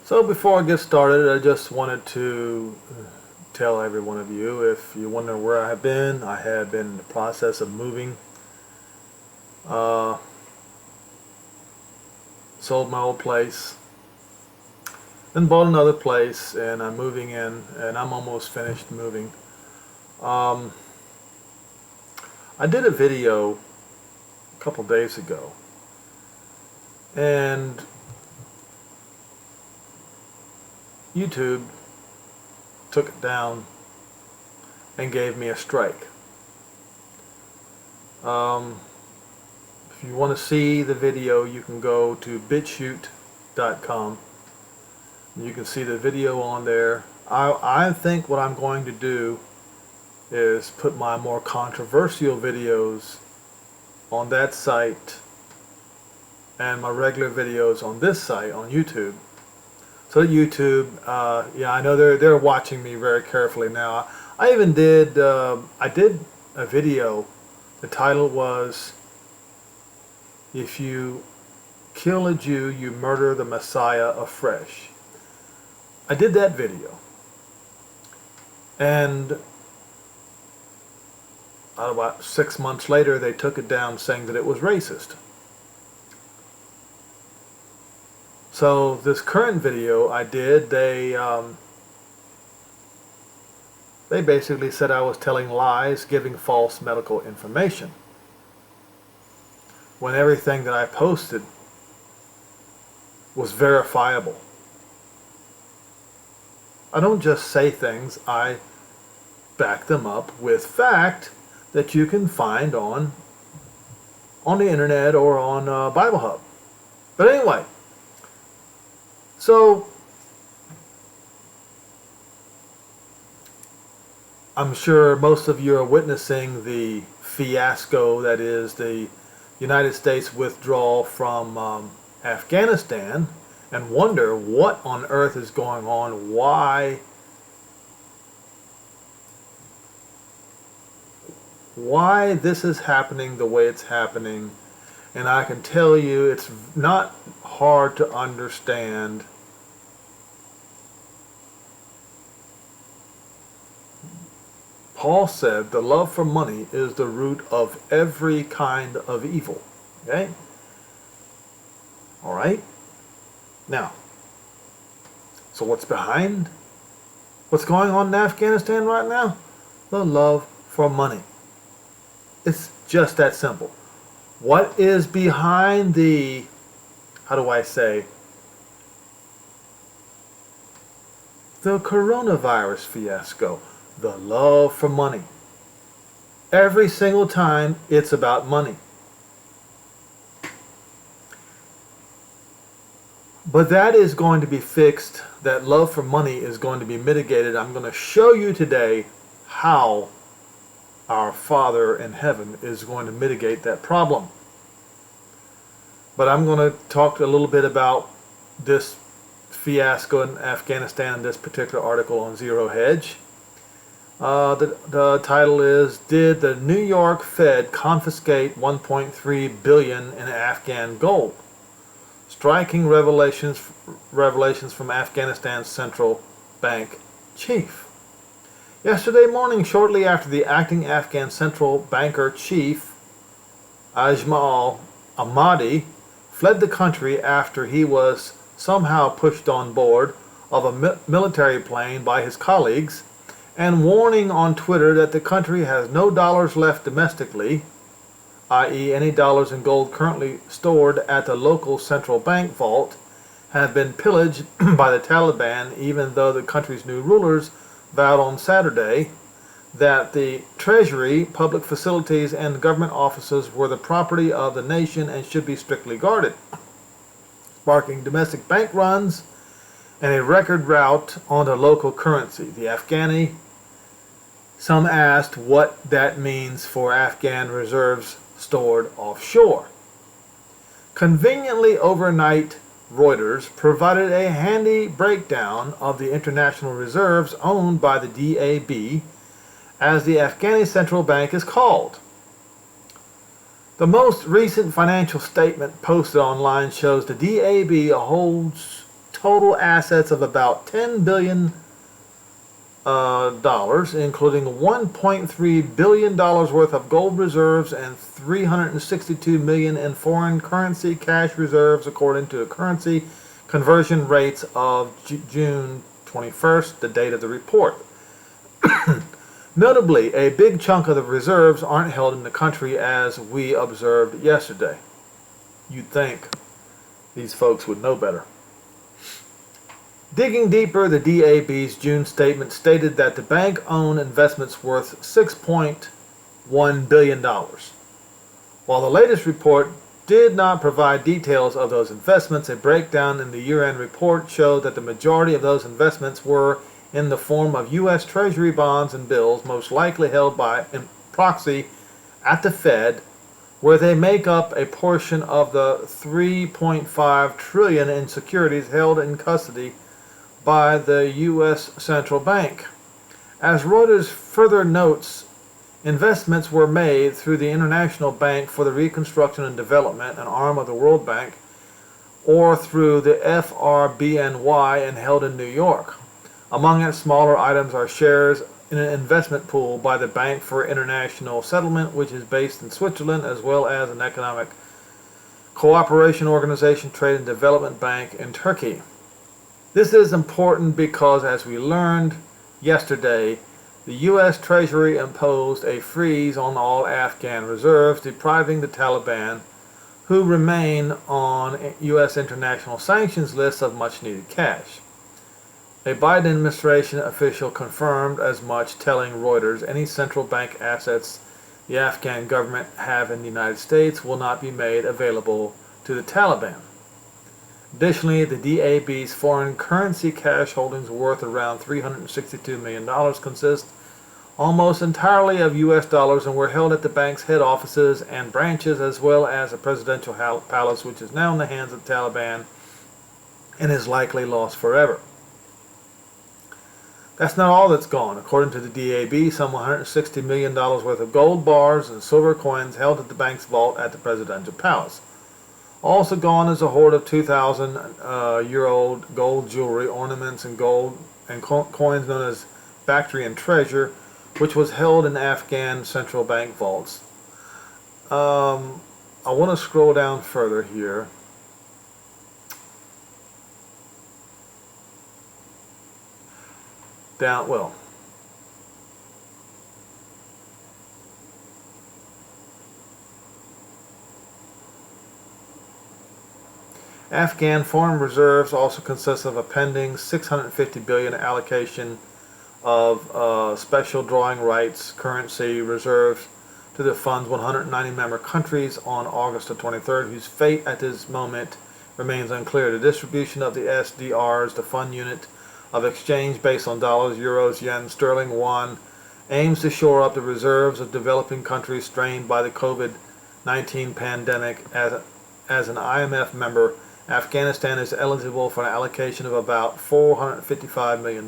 So before I get started, I just wanted to tell every one of you, if you wonder where I have been in the process of moving. Sold my old place, then bought another place, and I'm moving in, and I'm almost finished moving. I did a video a couple days ago, and YouTube took it down and gave me a strike. If you want to see the video, you can go to bitshoot.com. You can see the video on there. I think what I'm going to do is put my more controversial videos on that site and my regular videos on this site on YouTube. So YouTube, yeah, I know they're watching me very carefully now. I even did I did a video. The title was, "If you kill a Jew, you murder the Messiah afresh." I did that video, and about 6 months later, they took it down, saying that it was racist. So this current video I did, they basically said I was telling lies, giving false medical information, when everything that I posted was verifiable. I don't just say things, I back them up with fact that you can find on the internet or on Bible Hub. But anyway, so I'm sure most of you are witnessing the fiasco that is the United States withdrawal from Afghanistan, and wonder what on earth is going on, why this is happening the way it's happening. And I can tell you it's not hard to understand. Paul said the love for money is the root of every kind of evil. Okay? All right? Now, so what's behind what's going on in Afghanistan right now? The love for money. It's just that simple. What is behind the, how do I say, the coronavirus fiasco? The love for money. Every single time it's about money. But that is going to be fixed. That love for money is going to be mitigated. I'm going to show you today how our Father in heaven is going to mitigate that problem. But I'm going to talk a little bit about this fiasco in Afghanistan in this particular article on Zero Hedge. The title is, "Did the New York Fed confiscate $1.3 billion in Afghan gold? Striking revelations from Afghanistan's central bank chief." Yesterday morning, shortly after the acting Afghan central banker chief, Ajmal Ahmadi, fled the country after he was somehow pushed on board of a military plane by his colleagues, and warning on Twitter that the country has no dollars left domestically, i.e. any dollars in gold currently stored at the local central bank vault, have been pillaged by the Taliban, even though the country's new rulers vowed on Saturday that the treasury, public facilities, and government offices were the property of the nation and should be strictly guarded, sparking domestic bank runs and a record rout on the local currency, the Afghani. Some asked what that means for Afghan reserves stored offshore. Conveniently overnight, Reuters provided a handy breakdown of the international reserves owned by the DAB, as the Afghani Central Bank is called. The most recent financial statement posted online shows the DAB holds total assets of about $10 billion, including $1.3 billion worth of gold reserves and $362 million in foreign currency cash reserves, according to currency conversion rates of June 21st, the date of the report. Notably, a big chunk of the reserves aren't held in the country, as we observed yesterday. You'd think these folks would know better. Digging deeper, the DAB's June statement stated that the bank owned investments worth $6.1 billion. While the latest report did not provide details of those investments, a breakdown in the year-end report showed that the majority of those investments were in the form of U.S. Treasury bonds and bills, most likely held by proxy at the Fed, where they make up a portion of the $3.5 trillion in securities held in custody by the U.S. Central Bank. As Reuters further notes, investments were made through the International Bank for the Reconstruction and Development, an arm of the World Bank, or through the FRBNY and held in New York. Among its smaller items are shares in an investment pool by the Bank for International Settlement, which is based in Switzerland, as well as an economic cooperation organization, Trade and Development Bank in Turkey. This is important because, as we learned yesterday, the U.S. Treasury imposed a freeze on all Afghan reserves, depriving the Taliban, who remain on U.S. international sanctions lists, of much-needed cash. A Biden administration official confirmed as much, telling Reuters any central bank assets the Afghan government have in the United States will not be made available to the Taliban. Additionally, the DAB's foreign currency cash holdings worth around $362 million consist almost entirely of U.S. dollars and were held at the bank's head offices and branches, as well as a presidential palace, which is now in the hands of the Taliban and is likely lost forever. That's not all that's gone. According to the DAB, some $160 million worth of gold bars and silver coins held at the bank's vault at the presidential palace. Also gone is a hoard of 2,000-year-old gold jewelry, ornaments, and gold and coins known as Bactrian treasure, which was held in Afghan central bank vaults. I want to scroll down further here. Afghan foreign reserves also consist of a pending $650 billion allocation of special drawing rights currency reserves to the fund's 190 member countries on August the 23rd, whose fate at this moment remains unclear. The distribution of the SDRs, the fund unit of exchange based on dollars, euros, yen, sterling, won, aims to shore up the reserves of developing countries strained by the COVID-19 pandemic. As an IMF member, Afghanistan is eligible for an allocation of about $455 million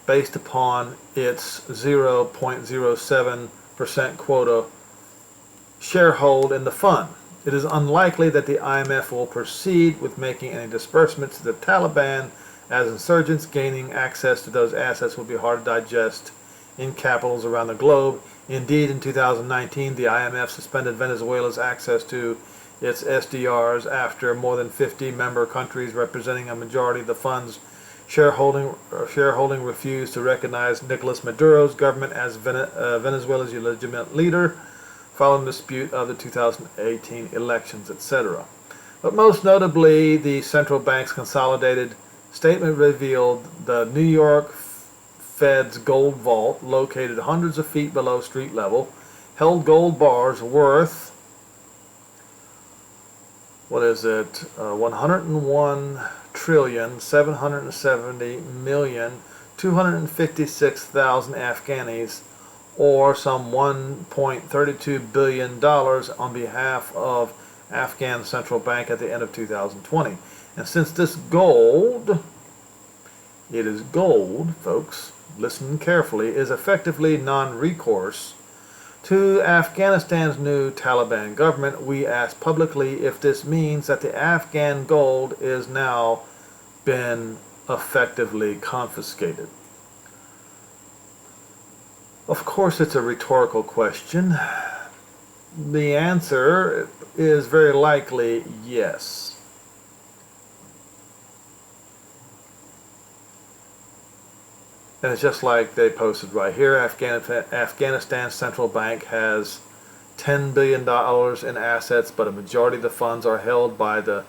based upon its 0.07% quota sharehold in the fund. It is unlikely that the IMF will proceed with making any disbursements to the Taliban, as insurgents gaining access to those assets will be hard to digest in capitals around the globe. Indeed, in 2019, the IMF suspended Venezuela's access to its SDRs after more than 50 member countries representing a majority of the fund's shareholding refused to recognize Nicolas Maduro's government as Venezuela's legitimate leader following the dispute of the 2018 elections, etc. But most notably, the central bank's consolidated statement revealed the New York Fed's gold vault, located hundreds of feet below street level, held gold bars worth, 101,770,256,000 Afghanis, or some $1.32 billion on behalf of Afghan Central Bank at the end of 2020. And since this gold, it is gold, folks, listen carefully, is effectively non-recourse to Afghanistan's new Taliban government, we ask publicly if this means that the Afghan gold is now been effectively confiscated? Of course, it's a rhetorical question. The answer is very likely yes. And it's just like they posted right here. Afghanistan's central bank has $10 billion in assets, but a majority of the funds are held by the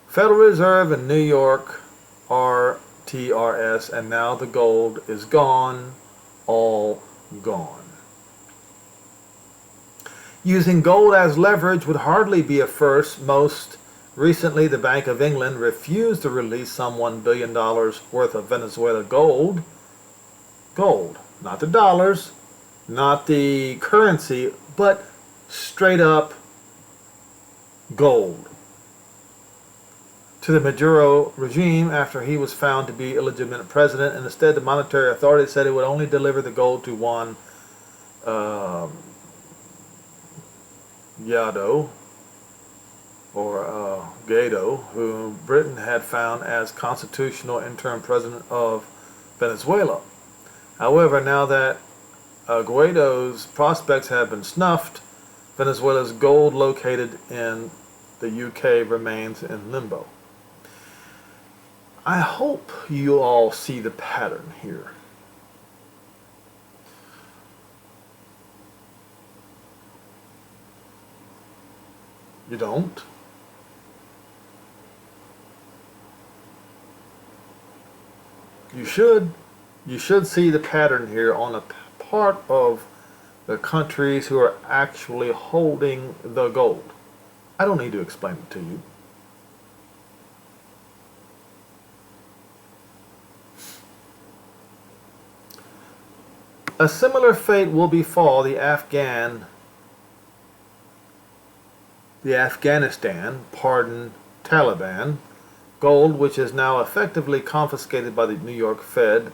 Federal Reserve in New York, RTRS, and now the gold is gone, all gone. Using gold as leverage would hardly be a first. Most recently, the Bank of England refused to release some $1 billion worth of Venezuela gold. Gold, not the dollars, not the currency, but straight up gold, to the Maduro regime after he was found to be illegitimate president, and instead the monetary authority said it would only deliver the gold to Juan Guaido, or Guaido, whom Britain had found as constitutional interim president of Venezuela. However, now that Guaido's prospects have been snuffed, Venezuela's gold located in the UK remains in limbo. I hope you all see the pattern here. You don't? You should. You should see the pattern here on the part of the countries who are actually holding the gold. I don't need to explain it to you. A similar fate will befall the Afghanistan, Taliban, gold, which is now effectively confiscated by the New York Fed,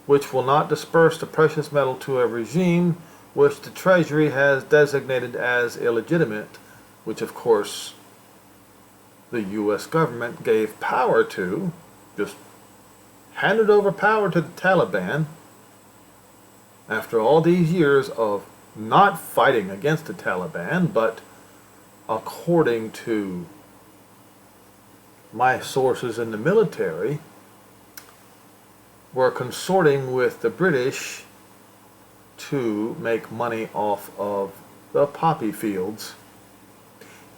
which will not disperse the precious metal to a regime which the Treasury has designated as illegitimate, which of course the U.S. government gave power to, just handed over power to the Taliban after all these years of not fighting against the Taliban, but according to my sources in the military, were consorting with the British to make money off of the poppy fields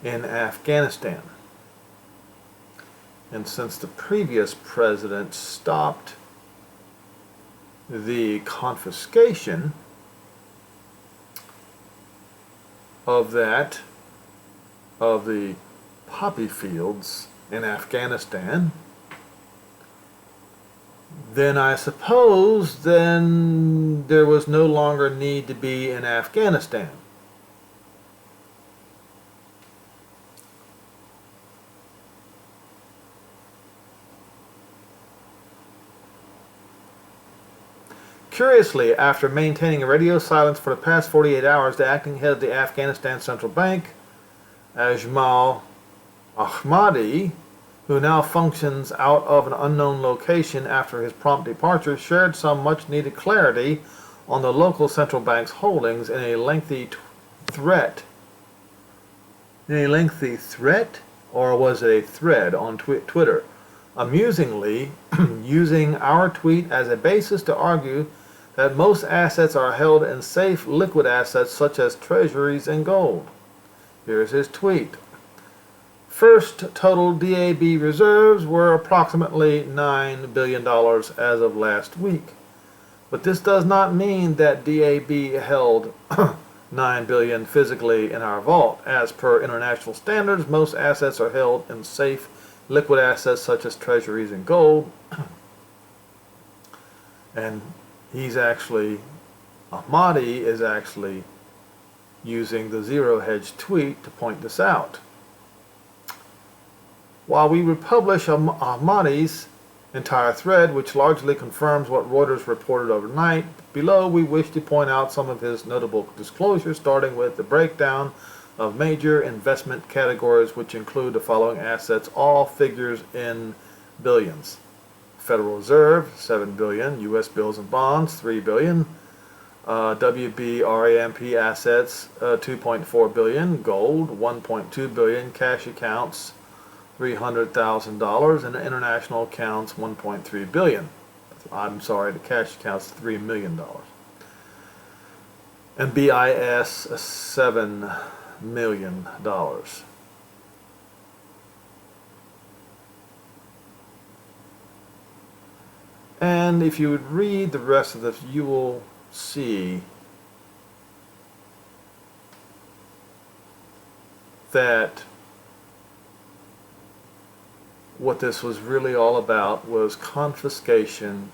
in Afghanistan. And since the previous president stopped the confiscation of the poppy fields in Afghanistan, then I suppose then there was no longer need to be in Afghanistan. Curiously, after maintaining a radio silence for the past 48 hours, the acting head of the Afghanistan Central Bank, Ajmal Ahmadi, who now functions out of an unknown location after his prompt departure, shared some much-needed clarity on the local central bank's holdings in a lengthy threat. In a lengthy threat? Or was it a thread on Twitter? Amusingly, using our tweet as a basis to argue that most assets are held in safe liquid assets such as treasuries and gold. Here's his tweet. First, total DAB reserves were approximately $9 billion as of last week. But this does not mean that DAB held $9 billion physically in our vault. As per international standards, most assets are held in safe liquid assets such as treasuries and gold. And Ahmadi is actually using the Zero Hedge tweet to point this out. While we would publish Ahmadi's entire thread, which largely confirms what Reuters reported overnight, below we wish to point out some of his notable disclosures, starting with the breakdown of major investment categories, which include the following assets, all figures in billions. Federal Reserve, $7 billion. U.S. bills and bonds, $3 billion. WBRAMP assets, $2.4 billion. Gold, $1.2 billion. Cash accounts, $300,000, and international accounts, $1.3 billion. I'm sorry, the cash accounts, $3 million. And BIS, $7 million. And if you would read the rest of this, you will see that what this was really all about was confiscation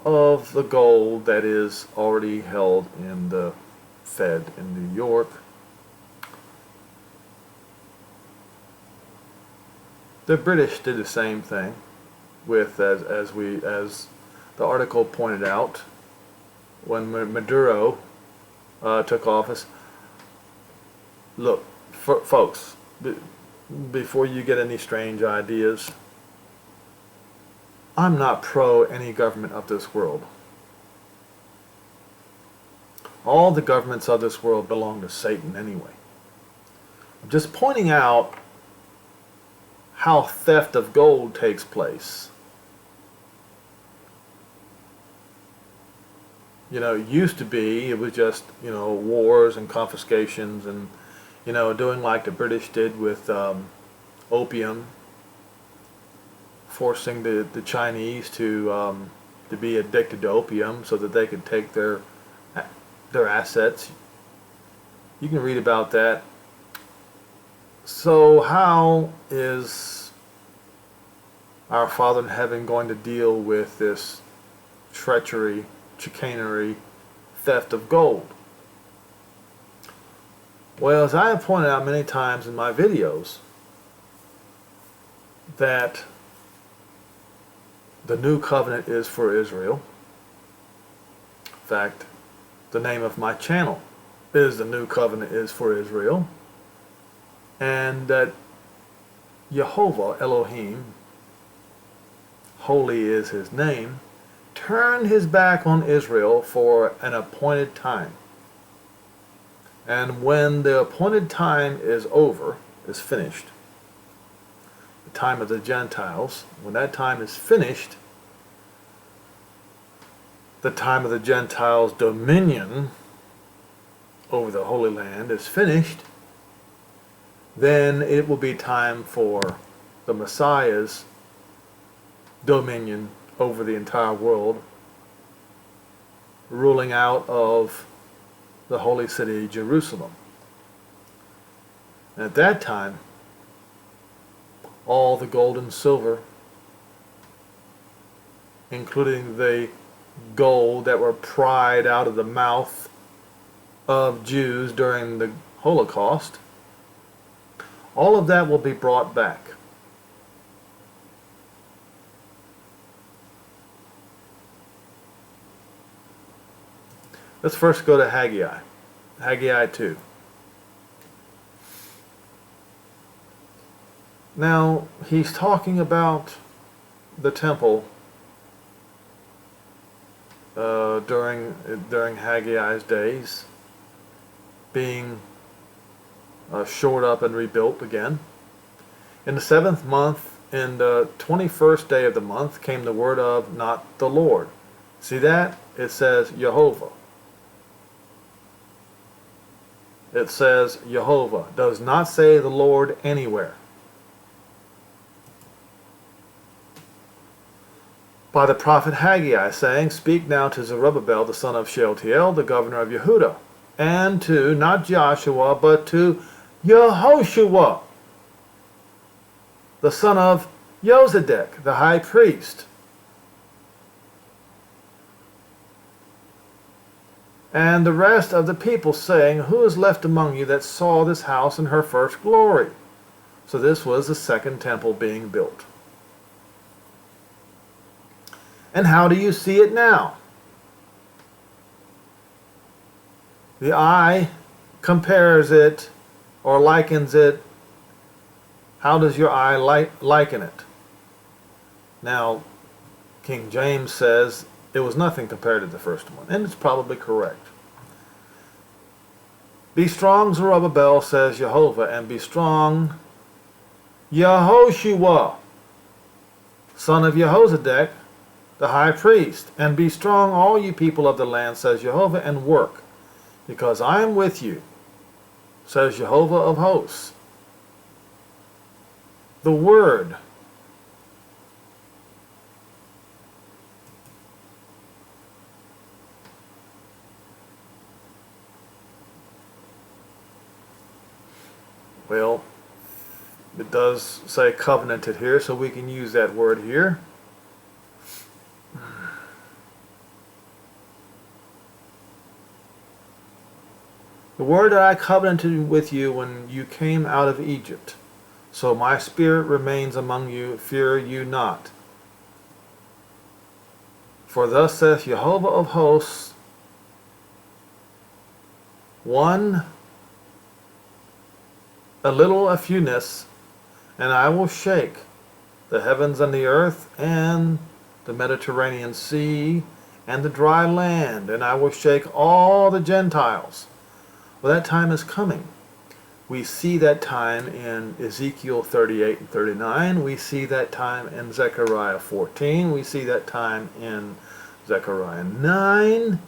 of the gold that is already held in the Fed in New York. The British did the same thing with, as the article pointed out, when Maduro took office. Look, folks, before you get any strange ideas, I'm not pro any government of this world. All the governments of this world belong to Satan anyway. I'm just pointing out how theft of gold takes place. You know, it used to be, it was just, you know, wars and confiscations and, you know, doing like the British did with opium, forcing the Chinese to be addicted to opium so that they could take their assets. You can read about that. So how is our Father in Heaven going to deal with this treachery, chicanery, theft of gold? Well, as I have pointed out many times in my videos, that the new covenant is for Israel. In fact, the name of my channel is The New Covenant is for Israel. And that Jehovah Elohim, holy is his name, turned his back on Israel for an appointed time. And when the appointed time is over, is finished, the time of the Gentiles, when that time is finished, the time of the Gentiles' dominion over the Holy Land is finished, then it will be time for the Messiah's dominion over the entire world, ruling out of the holy city, Jerusalem. And at that time, all the gold and silver, including the gold that were pried out of the mouth of Jews during the Holocaust, all of that will be brought back. Let's first go to Haggai. Haggai 2. Now, he's talking about the temple during Haggai's days being shored up and rebuilt again. In the 7th month, in the 21st day of the month, came the word of not the Lord. See that? It says Jehovah. It says Jehovah. Does not say the Lord anywhere. By the prophet Haggai, saying, Speak now to Zerubbabel, the son of Shealtiel, the governor of Yehudah, and to, not Joshua, but to Yehoshua, the son of Josedek, the high priest, and the rest of the people, saying, Who is left among you that saw this house in her first glory? So this was the second temple being built. And how do you see it now? The eye compares it or likens it. How does your eye liken it? Now, King James says it was nothing compared to the first one, and it's probably correct. Be strong, Zerubbabel, says Jehovah, and be strong, Yehoshua, son of Jehozadak, the high priest, and be strong, all you people of the land, says Jehovah, and work, because I am with you, says Jehovah of hosts. The word well, it does say covenanted here, so we can use that word here. The word that I covenanted with you when you came out of Egypt. So my spirit remains among you, fear you not. For thus saith Jehovah of hosts, one, a fewness, and I will shake the heavens and the earth and the Mediterranean Sea and the dry land, and I will shake all the Gentiles. Well, that time is coming. We see that time in Ezekiel 38 and 39. We see that time in Zechariah 14. We see that time in Zechariah 9,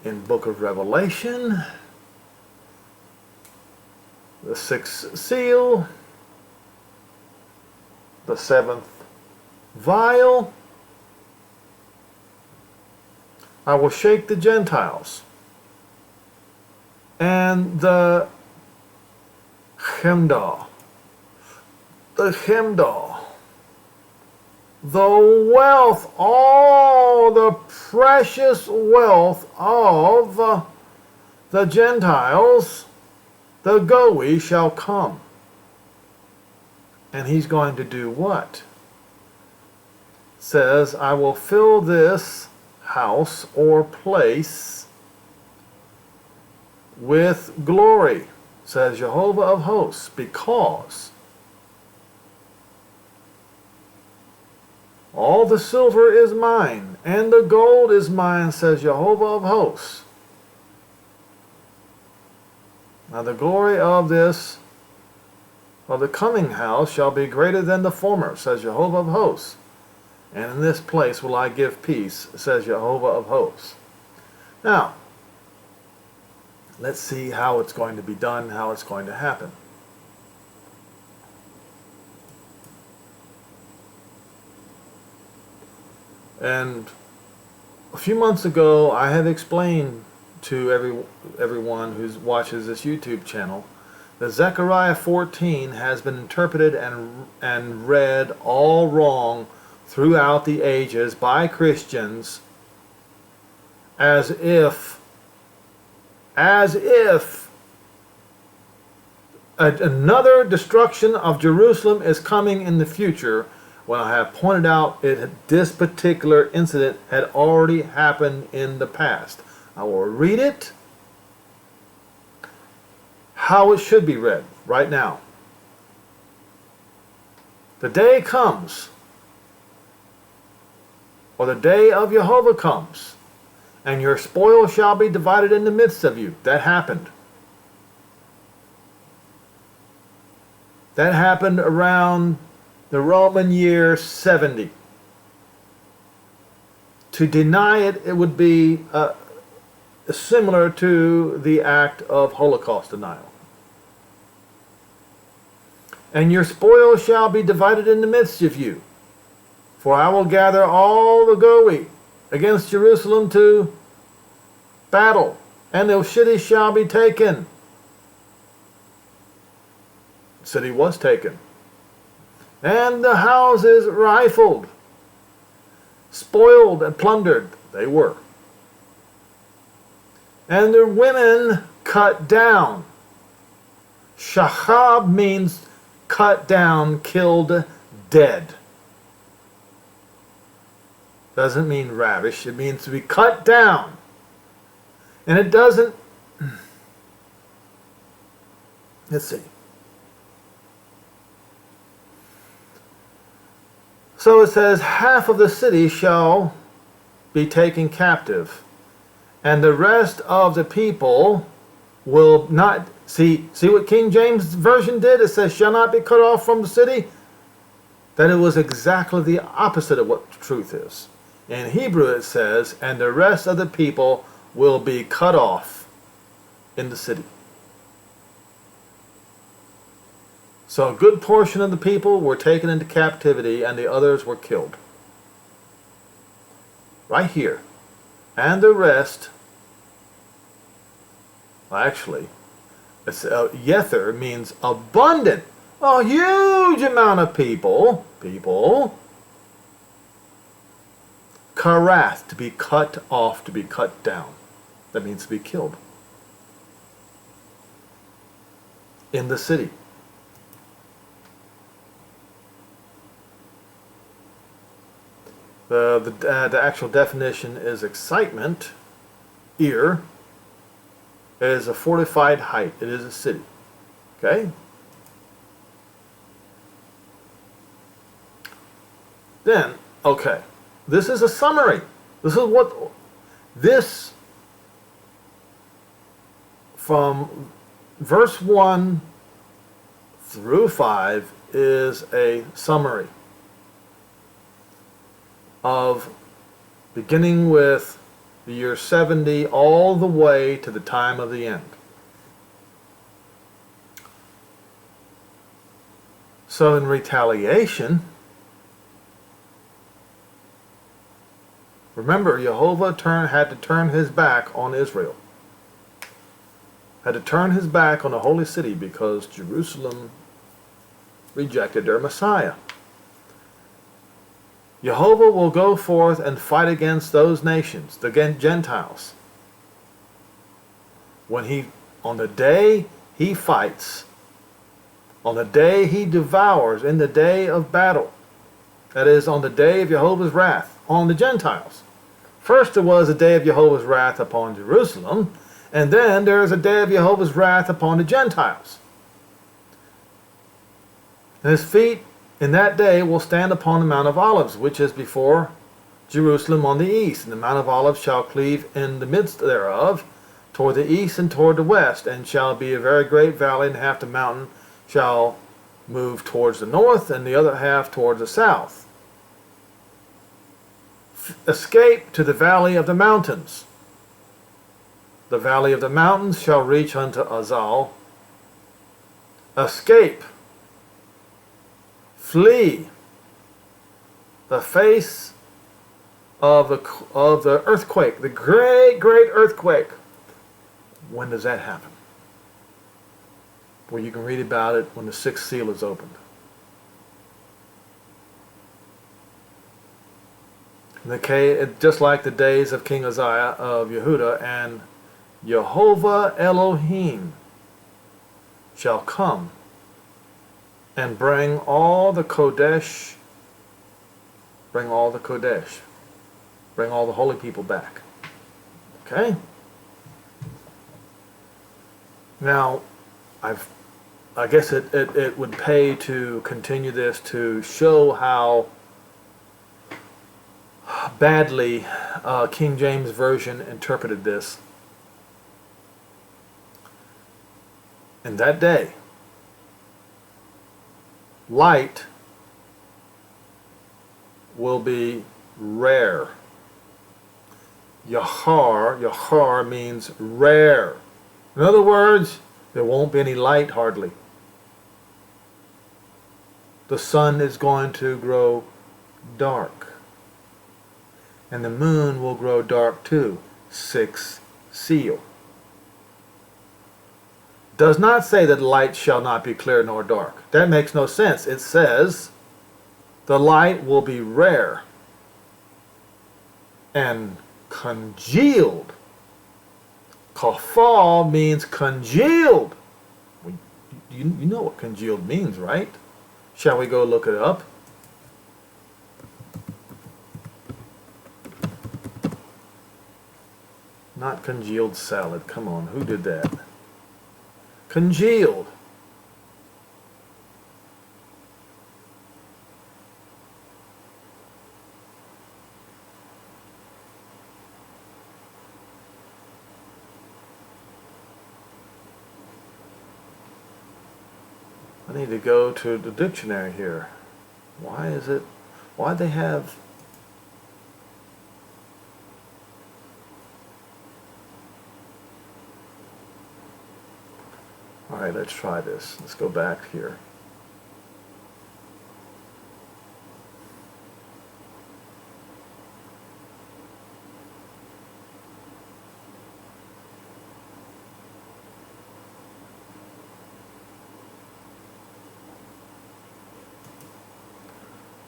in Book of Revelation, the sixth seal, the seventh vial. I will shake the Gentiles. And the Hemdah, the wealth, all the precious wealth of the Gentiles, the Goy shall come. And he's going to do what? It says, I will fill this house or place with glory, says Jehovah of hosts, because all the silver is mine, and the gold is mine, says Jehovah of hosts. Now the glory of this, of the coming house, shall be greater than the former, says Jehovah of hosts. And in this place will I give peace, says Jehovah of hosts. Now, let's see how it's going to be done, how it's going to happen. And a few months ago, I have explained to everyone who watches this YouTube channel that Zechariah 14 has been interpreted and read all wrong throughout the ages by Christians as if another destruction of Jerusalem is coming in the future, when I have pointed out this particular incident had already happened in the past. I will read it how it should be read right now. The day comes, or the day of Jehovah comes, and your spoil shall be divided in the midst of you. That happened. That happened around the Roman year 70. To deny it, it would be similar to the act of Holocaust denial. And your spoil shall be divided in the midst of you. For I will gather all the Goy against Jerusalem to battle, and the city shall be taken. The city was taken. And the houses rifled, spoiled and plundered. They were. And the women cut down. Shachab means cut down, killed, dead. Doesn't mean ravish. It means to be cut down. And it doesn't... Let's see. So it says, half of the city shall be taken captive, and the rest of the people will not. See what King James Version did? It says, shall not be cut off from the city. That it was exactly the opposite of what the truth is. In Hebrew it says, and the rest of the people will be cut off in the city. So a good portion of the people were taken into captivity and the others were killed. Right here. And the rest, well, actually, Yether means abundant. A huge amount of people. Karath, to be cut off, to be cut down. That means to be killed. In the city. The actual definition is excitement. Ir is a fortified height. It is a city. Okay? Then, okay, this is a summary. This from verse 1 through 5 is a summary of beginning with the year 70 all the way to the time of the end. So in retaliation, remember, Jehovah had to turn his back on Israel. Had to turn his back on the holy city because Jerusalem rejected their Messiah. Jehovah will go forth and fight against those nations, the Gentiles. On the day he fights, on the day he devours, in the day of battle, that is, on the day of Jehovah's wrath, on the Gentiles. First there was a day of Jehovah's wrath upon Jerusalem, and then there is a day of Jehovah's wrath upon the Gentiles. And his feet in that day will stand upon the Mount of Olives, which is before Jerusalem on the east. And the Mount of Olives shall cleave in the midst thereof, toward the east and toward the west, and shall be a very great valley, and half the mountain shall move towards the north, and the other half towards the south. Escape to the valley of the mountains. The valley of the mountains shall reach unto Azal. Escape. Flee the face of the earthquake, the great earthquake. When does that happen? Well, you can read about it when the sixth seal is opened. Just like the days of King Uzziah of Yehuda, and Jehovah Elohim shall come and bring all the Kodesh, bring all the holy people back. Okay? Now, I guess it would pay to continue this to show how badly King James Version interpreted this. In that day, light will be rare. Yahar means rare. In other words, there won't be any light hardly. The sun is going to grow dark. And the moon will grow dark too. Sixth seal. Does not say that light shall not be clear nor dark. That makes no sense. It says the light will be rare and congealed. Kafal means congealed. You know what congealed means, right? Shall we go look it up? Not congealed salad. Come on, who did that? Congealed. I need to go to the dictionary here. Why is it? Why they have? All right, let's try this. Let's go back here.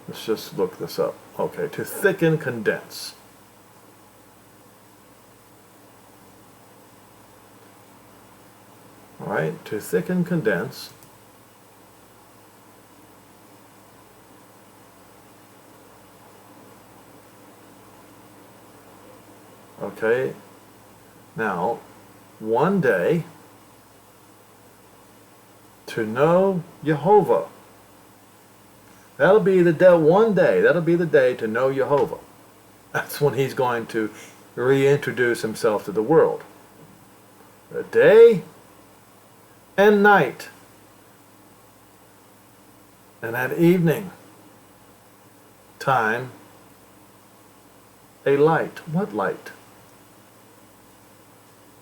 Let's just look this up. Okay, to thicken, condense. All right, to thicken, condense. Okay, now, one day, to know Jehovah. That'll be the day, one day, that'll be the day to know Jehovah. That's when he's going to reintroduce himself to the world. The day and night. And at evening time, a light. What light?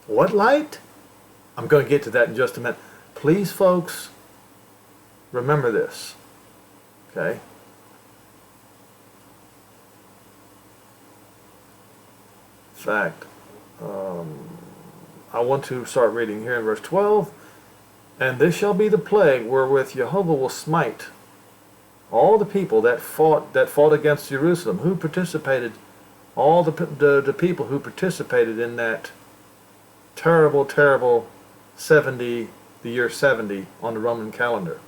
What light? I'm going to get to that in just a minute. Please, folks, remember this. Okay? In fact, I want to start reading here in verse 12. And this shall be the plague wherewith Jehovah will smite all the people that fought against Jerusalem, who participated, all the people who participated in that terrible, terrible the year 70 on the Roman calendar.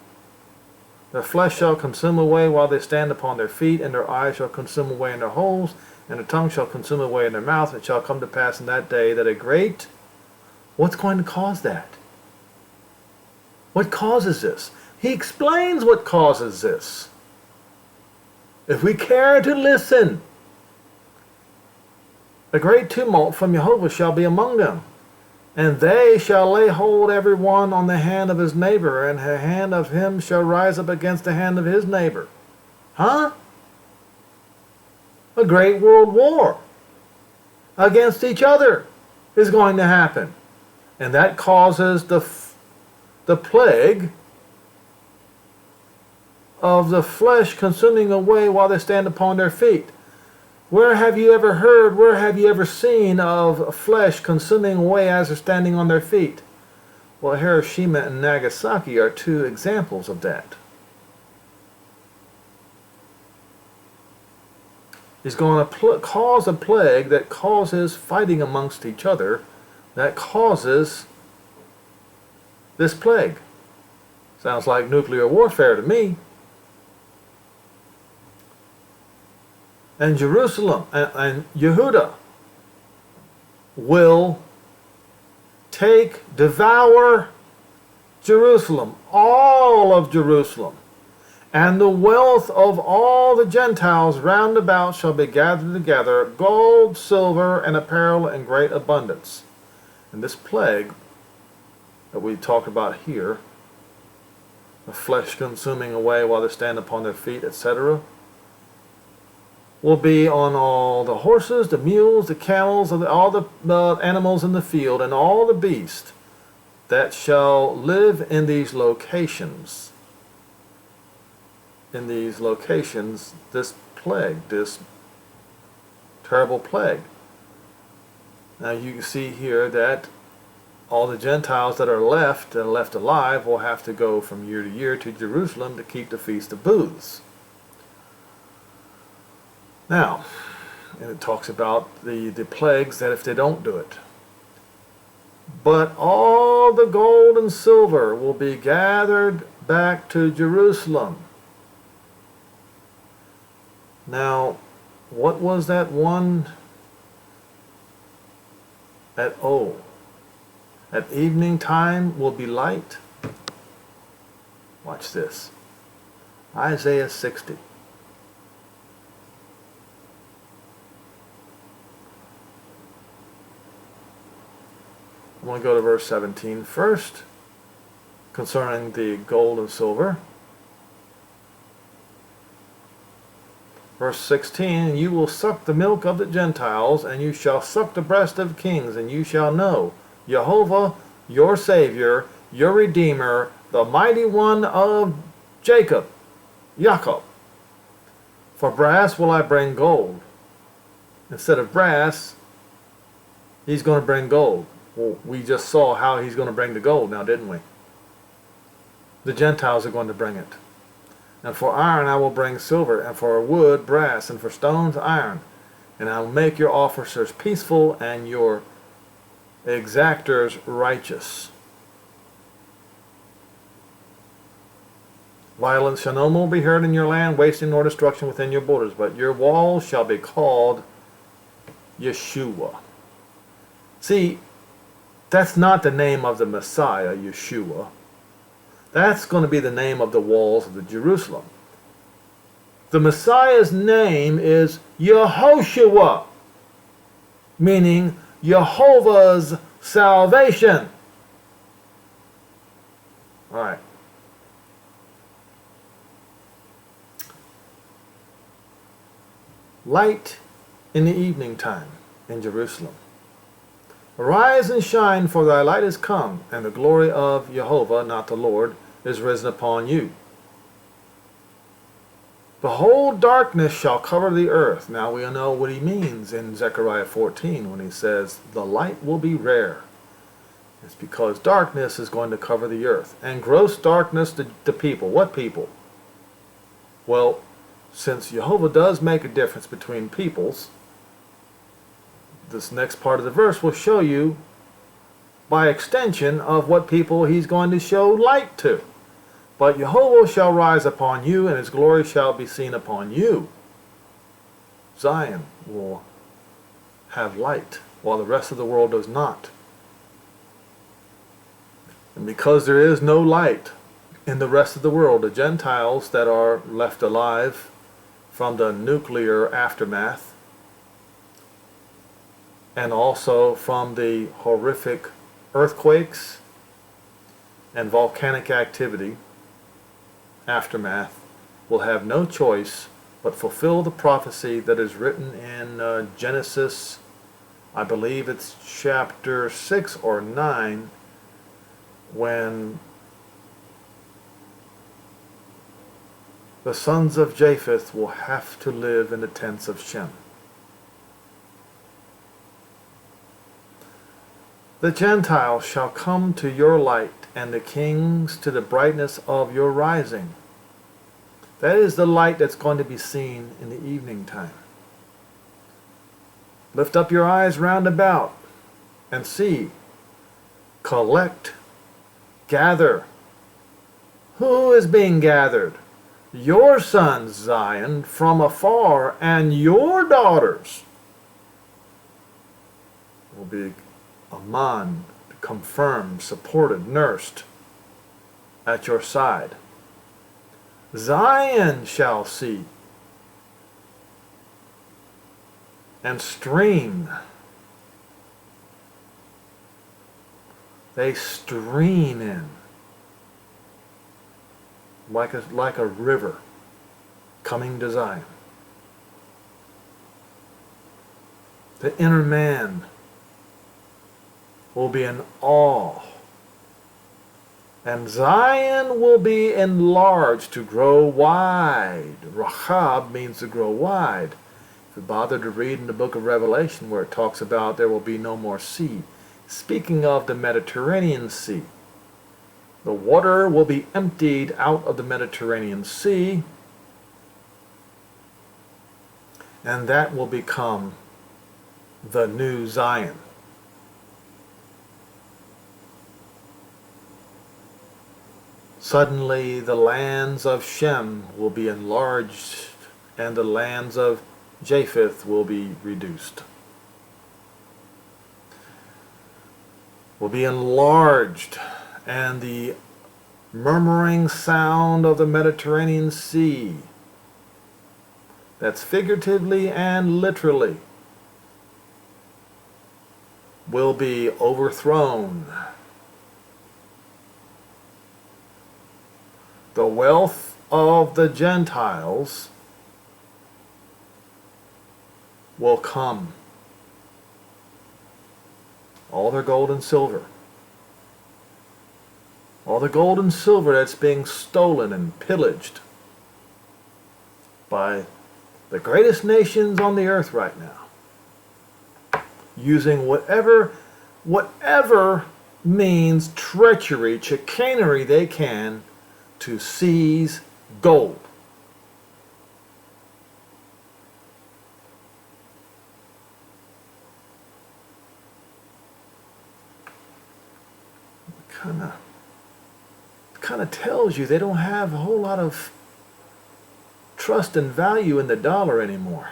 Their flesh shall consume away while they stand upon their feet, and their eyes shall consume away in their holes, and their tongue shall consume away in their mouth. It shall come to pass in that day that a great... What's going to cause that? What causes this? He explains what causes this. If we care to listen, a great tumult from Jehovah shall be among them, and they shall lay hold every one on the hand of his neighbor, and the hand of him shall rise up against the hand of his neighbor. Huh? A great world war against each other is going to happen. And that causes the plague of the flesh consuming away while they stand upon their feet. Where have you ever heard, where have you ever seen of flesh consuming away as they're standing on their feet? Well, Hiroshima and Nagasaki are two examples of that. He's going to cause a plague that causes fighting amongst each other, that causes this plague. Sounds like nuclear warfare to me. And Jerusalem and Yehuda will devour Jerusalem, all of Jerusalem. And the wealth of all the Gentiles round about shall be gathered together, gold, silver, and apparel in great abundance. And this plague that we talk about here, the flesh consuming away while they stand upon their feet, etc., will be on all the horses, the mules, the camels, all the animals in the field, and all the beasts that shall live in these locations. In these locations, this plague, this terrible plague. Now you can see here that all the Gentiles that are left and left alive will have to go from year to year to Jerusalem to keep the Feast of Booths. Now, and it talks about the plagues that if they don't do it. But all the gold and silver will be gathered back to Jerusalem. Now, what was that one at At evening time will be light. Watch this. Isaiah 60. I'm going to go to verse 17 first. concerning the gold and silver. Verse 16, you will suck the milk of the Gentiles, and you shall suck the breast of kings, and you shall know Jehovah, your Savior, your Redeemer, the mighty one of Jacob. For brass will I bring gold. Instead of brass, he's going to bring gold. Well, we just saw how he's going to bring the gold now, didn't we? The Gentiles are going to bring it. And for iron I will bring silver, and for wood brass, and for stones iron. And I will make your officers peaceful, and your exactors righteous. Violence shall no more be heard in your land, wasting nor destruction within your borders, but your walls shall be called Yeshua. See, that's not the name of the Messiah, Yeshua. That's going to be the name of the walls of the Jerusalem. The Messiah's name is Yehoshua, meaning Jehovah's salvation. All right. Light in the evening time in Jerusalem. Arise and shine, for thy light is come, and the glory of Jehovah, not the Lord, is risen upon you. Behold, darkness shall cover the earth. Now we know what he means in Zechariah 14 when he says the light will be rare. It's because darkness is going to cover the earth. And gross darkness the people. What people? Well, since Jehovah does make a difference between peoples, this next part of the verse will show you by extension of what people he's going to show light to. But Jehovah shall rise upon you, and his glory shall be seen upon you. Zion will have light, while the rest of the world does not. And because there is no light in the rest of the world, the Gentiles that are left alive from the nuclear aftermath, and also from the horrific earthquakes and volcanic activity aftermath, will have no choice but fulfill the prophecy that is written in Genesis, I believe it's chapter 6 or 9, when the sons of Japheth will have to live in the tents of Shem. The Gentiles shall come to your light, and the kings to the brightness of your rising. That is the light that's going to be seen in the evening time. Lift up your eyes round about and see. Collect. Gather. Who is being gathered? Your sons, Zion, from afar, and your daughters will be among, confirmed, supported, nursed at your side. Zion shall see and stream. They stream in like a river coming to Zion. The inner man will be in awe, and Zion will be enlarged to grow wide. Rahab means to grow wide. If you bother to read in the book of Revelation where it talks about there will be no more sea, speaking of the Mediterranean Sea, the water will be emptied out of the Mediterranean Sea, and that will become the new Zion. Suddenly the lands of Shem will be enlarged, and the lands of Japheth will be reduced. Will be enlarged, and the murmuring sound of the Mediterranean Sea, that's figuratively and literally, will be overthrown. The wealth of the Gentiles will come. All their gold and silver. All the gold and silver that's being stolen and pillaged by the greatest nations on the earth right now, using whatever means, treachery, chicanery they can to seize gold. Kind of tells you they don't have a whole lot of trust and value in the dollar anymore.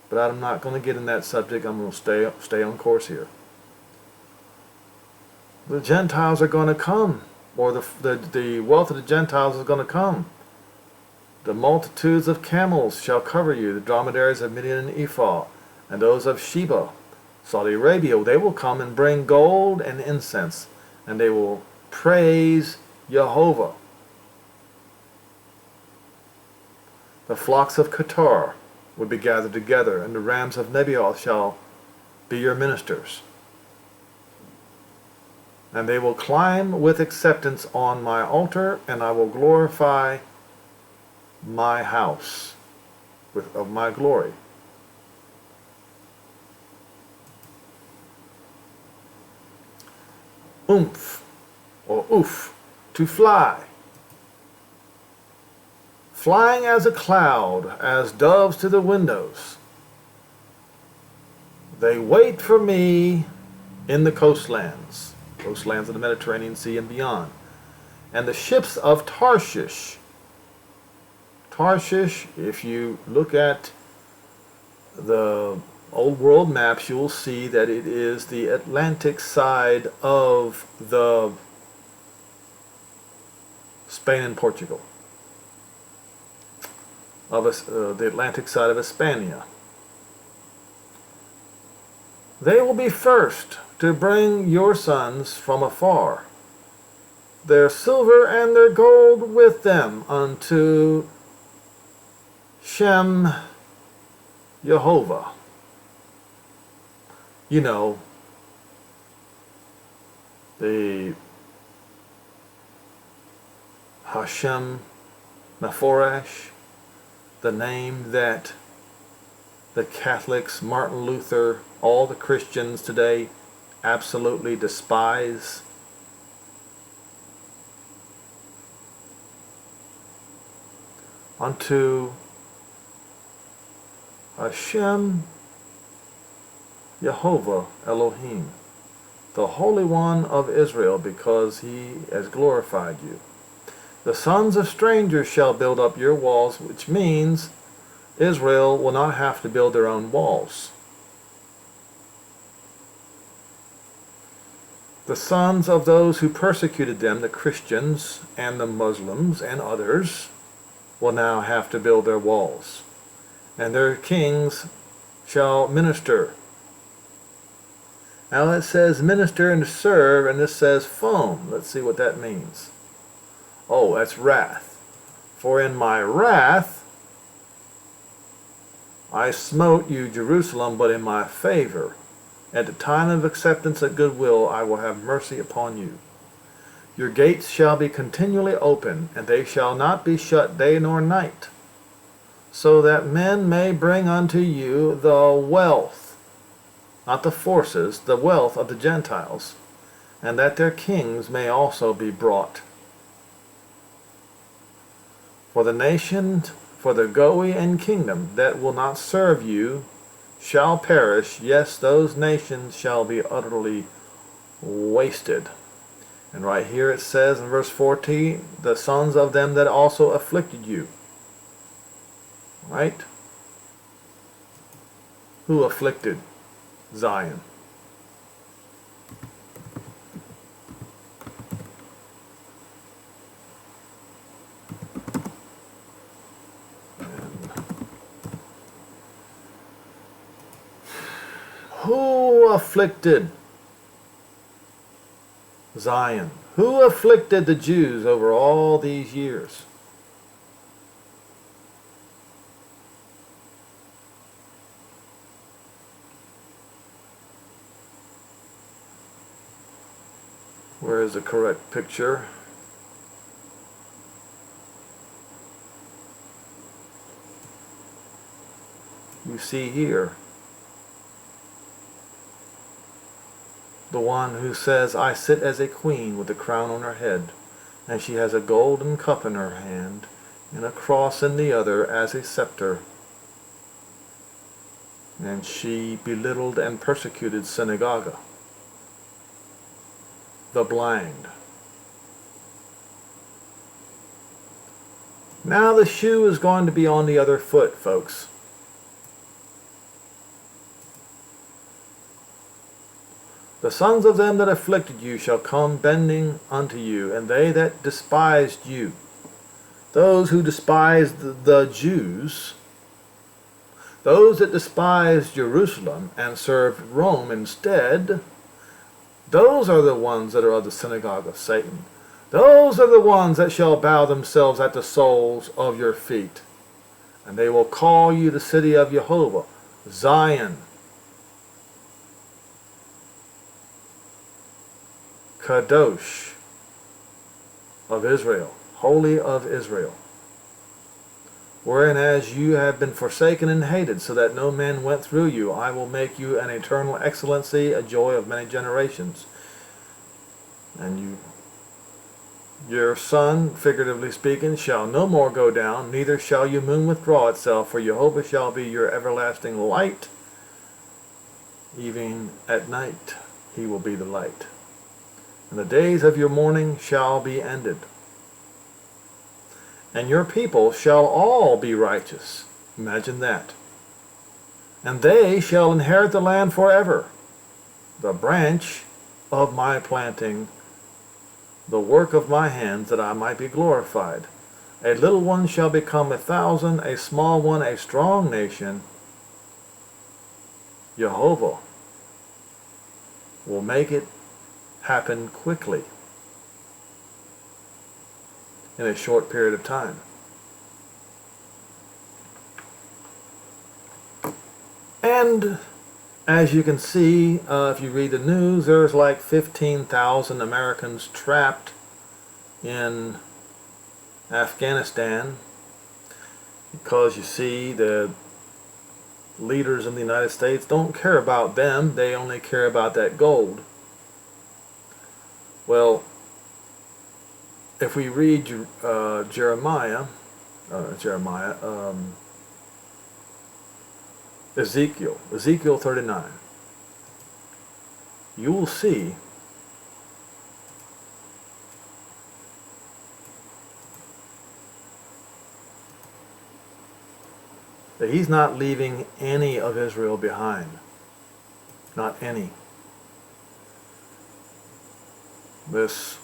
But I'm not going to get in that subject. I'm going to stay on course here. The Gentiles are going to come, or the wealth of the Gentiles is going to come. The multitudes of camels shall cover you, the dromedaries of Midian and Ephah, and those of Sheba, Saudi Arabia. They will come and bring gold and incense, and they will praise Jehovah. The flocks of Qatar will be gathered together, and the rams of Nebaioth shall be your ministers. And they will climb with acceptance on my altar, and I will glorify my house of my glory. Oomph, or oof, to fly. Flying as a cloud, as doves to the windows. They wait for me in the coastlands of the Mediterranean Sea and beyond. And the ships of Tarshish. Tarshish, if you look at the old world maps, you will see that it is the Atlantic side of the Spain and Portugal. The Atlantic side of Hispania. They will be first to bring your sons from afar, their silver and their gold with them, unto Shem Jehovah. You know, the Hashem Mephorash, the name that the Catholics, Martin Luther, all the Christians today absolutely despise. Unto Hashem Jehovah Elohim, the Holy One of Israel, because he has glorified you. The sons of strangers shall build up your walls, which means Israel will not have to build their own walls. The sons of those who persecuted them, the Christians and the Muslims and others, will now have to build their walls. And their kings shall minister. Now it says minister and serve, and this says foam. Let's see what that means. Oh, that's wrath. For in my wrath I smote you, Jerusalem, but in my favor. At the time of acceptance and goodwill I will have mercy upon you. Your gates shall be continually open, and they shall not be shut day nor night, so that men may bring unto you the wealth, not the forces, the wealth of the Gentiles, and that their kings may also be brought. For the nation, for the Goy and kingdom that will not serve you shall perish, yes, those nations shall be utterly wasted. And right here it says in verse 14, the sons of them that also afflicted you. Right? Who afflicted Zion? Who afflicted Zion? Who afflicted the Jews over all these years? Where is the correct picture? You see here the one who says, I sit as a queen with a crown on her head, and she has a golden cup in her hand, and a cross in the other as a scepter. And she belittled and persecuted synagogue, the blind. Now the shoe is going to be on the other foot, folks. The sons of them that afflicted you shall come bending unto you, and they that despised you. Those who despised the Jews, those that despised Jerusalem and served Rome instead, those are the ones that are of the synagogue of Satan. Those are the ones that shall bow themselves at the soles of your feet. And they will call you the city of Jehovah, Zion, Kadosh of Israel, holy of Israel. Wherein as you have been forsaken and hated, so that no man went through you, I will make you an eternal excellency, a joy of many generations. And your sun, figuratively speaking, shall no more go down, neither shall your moon withdraw itself, for Jehovah shall be your everlasting light. Even at night he will be the light. And the days of your mourning shall be ended. And your people shall all be righteous. Imagine that. And they shall inherit the land forever. The branch of my planting, the work of my hands, that I might be glorified. A little one shall become 1,000, a small one a strong nation. Jehovah will make it happen quickly in a short period of time. And as you can see, if you read the news, there's like 15,000 Americans trapped in Afghanistan because, you see, the leaders in the United States don't care about them. They only care about that gold. Well, if we read Ezekiel 39, you will see that he's not leaving any of Israel behind. Not any. This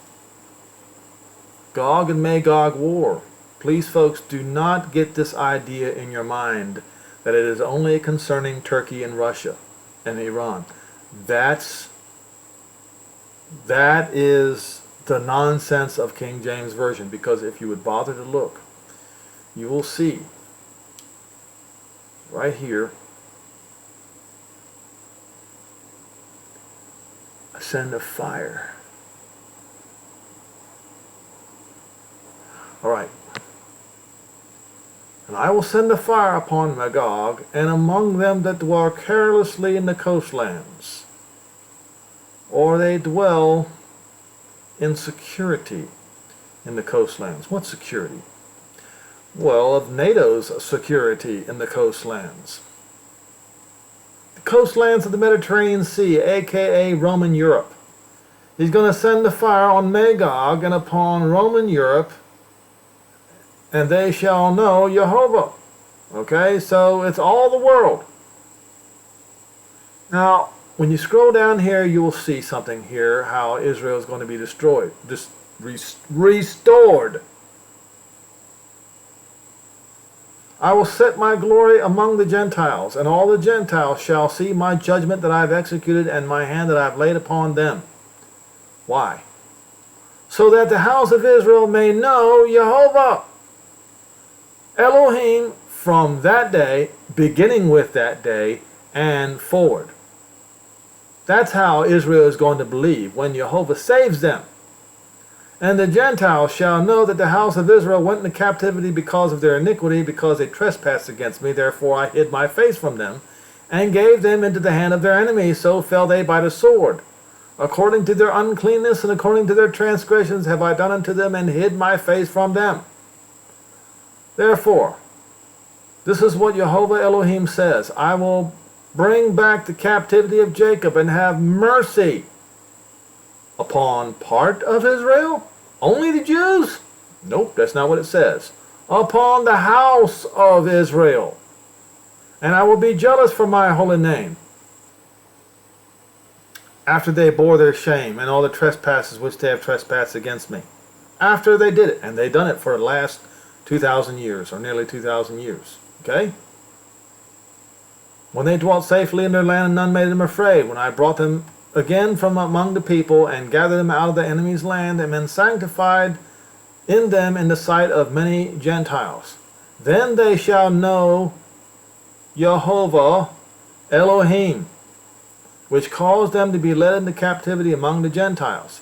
Gog and Magog war. Please, folks, do not get this idea in your mind that it is only concerning Turkey and Russia and Iran. That is the nonsense of King James Version, because if you would bother to look, you will see right here, I send a fire. Alright. And I will send a fire upon Magog, and among them that dwell carelessly in the coastlands, or they dwell in security in the coastlands. What security? Well, of NATO's security in the coastlands. The coastlands of the Mediterranean Sea, aka Roman Europe. He's going to send the fire on Magog and upon Roman Europe, and they shall know Jehovah. Okay, so it's all the world. Now, when you scroll down here, you will see something here, how Israel is going to be destroyed, restored. I will set my glory among the Gentiles, and all the Gentiles shall see my judgment that I have executed, and my hand that I have laid upon them. Why? so that the house of Israel may know Jehovah Elohim from that day, beginning with that day, and forward. That's how Israel is going to believe when Jehovah saves them. And the Gentiles shall know that the house of Israel went into captivity because of their iniquity, because they trespassed against me. Therefore I hid my face from them, and gave them into the hand of their enemies. So fell they by the sword. According to their uncleanness and according to their transgressions have I done unto them, and hid my face from them. Therefore, this is what Jehovah Elohim says: I will bring back the captivity of Jacob, and have mercy upon part of Israel? Only the Jews? Nope, that's not what it says. Upon the house of Israel. And I will be jealous for my holy name, after they bore their shame and all the trespasses which they have trespassed against me. After they did it, and they done it for the last 2,000 years, or nearly 2,000 years. Okay? When they dwelt safely in their land, and none made them afraid, when I brought them again from among the people, and gathered them out of the enemy's land, and been sanctified in them in the sight of many Gentiles. Then they shall know Jehovah Elohim, which caused them to be led into captivity among the Gentiles.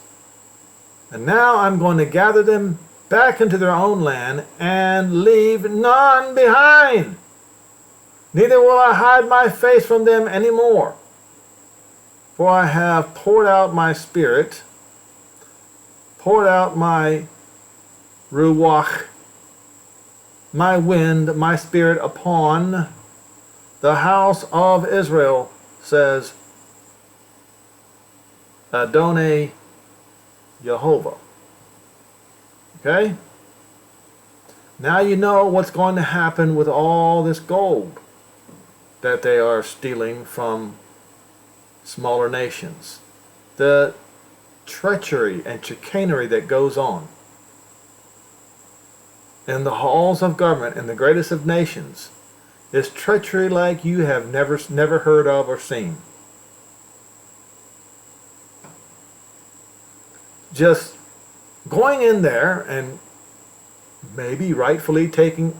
And now I'm going to gather them back into their own land, and leave none behind. Neither will I hide my face from them any more. For I have poured out my spirit, poured out my ruach, my wind, my spirit upon the house of Israel, says Adonai Jehovah. Okay? Now you know what's going to happen with all this gold that they are stealing from smaller nations. The treachery and chicanery that goes on in the halls of government in the greatest of nations is treachery like you have never heard of or seen. Just going in there and maybe rightfully taking,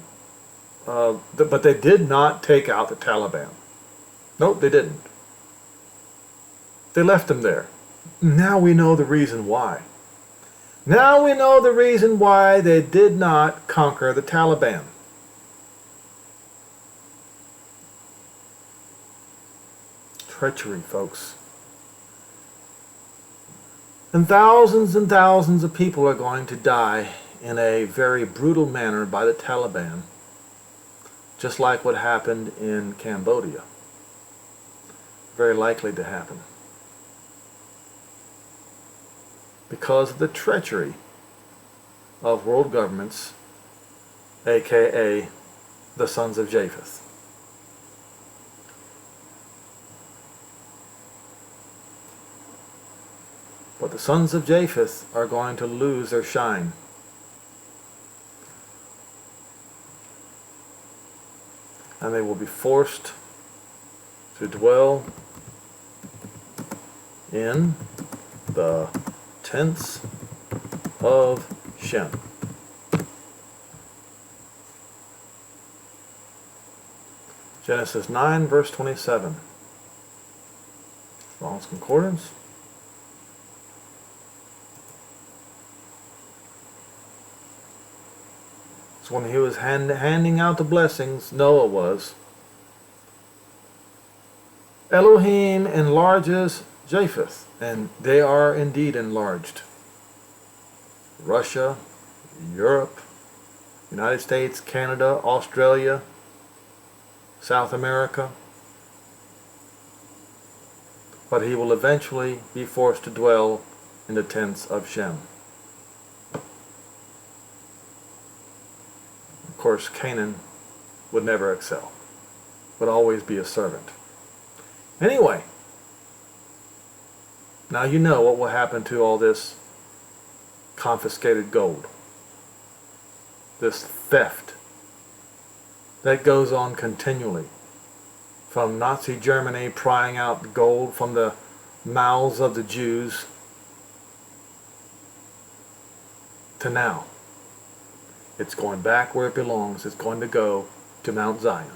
but they did not take out the Taliban. Nope, they didn't. They left them there. Now we know the reason why. Now we know the reason why they did not conquer the Taliban. Treachery, folks. And thousands of people are going to die in a very brutal manner by the Taliban, just like what happened in Cambodia. Very likely to happen. Because of the treachery of world governments, aka the sons of Japheth. But the sons of Japheth are going to lose their shine. And they will be forced to dwell in the tents of Shem. Genesis 9, verse 27. Strong's Concordance. So when he was handing out the blessings, Noah was, Elohim enlarges Japheth, and they are indeed enlarged. Russia, Europe, United States, Canada, Australia, South America. But he will eventually be forced to dwell in the tents of Shem. Of course, Canaan would never excel, would always be a servant. Anyway, now you know what will happen to all this confiscated gold. This theft that goes on continually. From Nazi Germany prying out gold from the mouths of the Jews to now. It's going back where it belongs. It's going to go to Mount Zion.